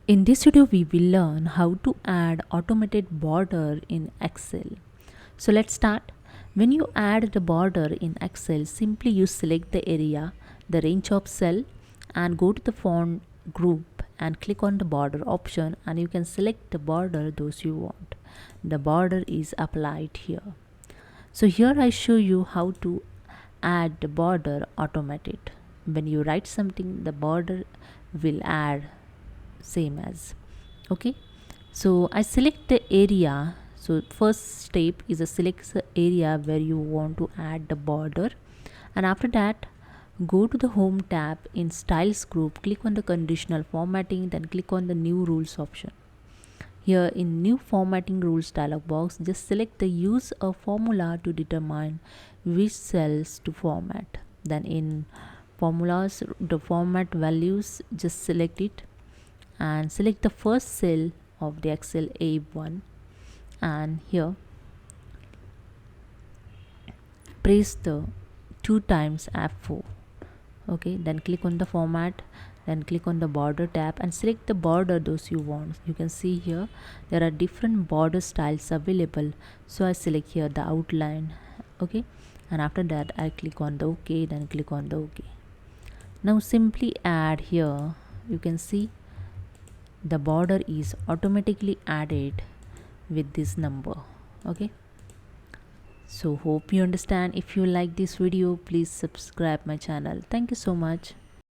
In this video, we will learn how to add automated border in Excel. So let's start. When you add the border in Excel, simply you select the area, the range of cell, and go to the font group and click on the border option, and you can select the border those you want. The border is applied here. So here I show you how to add the border automated. When you write something, the border will add same as. Okay, so I select the area. So first step is a select the area where you want to add the border, and after that go to the home tab. In styles group, click on the conditional formatting, then click on the new rules option. Here in new formatting rules dialog box, just select the use a formula to determine which cells to format. Then in formulas, the format values, just select it and select the first cell of the Excel A1, and here press the 2 times F4. Okay, then click on the format, then click on the border tab and select the border those you want. You can see here there are different border styles available, so I select here the outline. Okay, and after that I click on the OK, then click on the OK. Now simply add here. You can see the border is automatically added with this number. Okay, so hope you understand. If you like this video, please subscribe my channel. Thank you so much.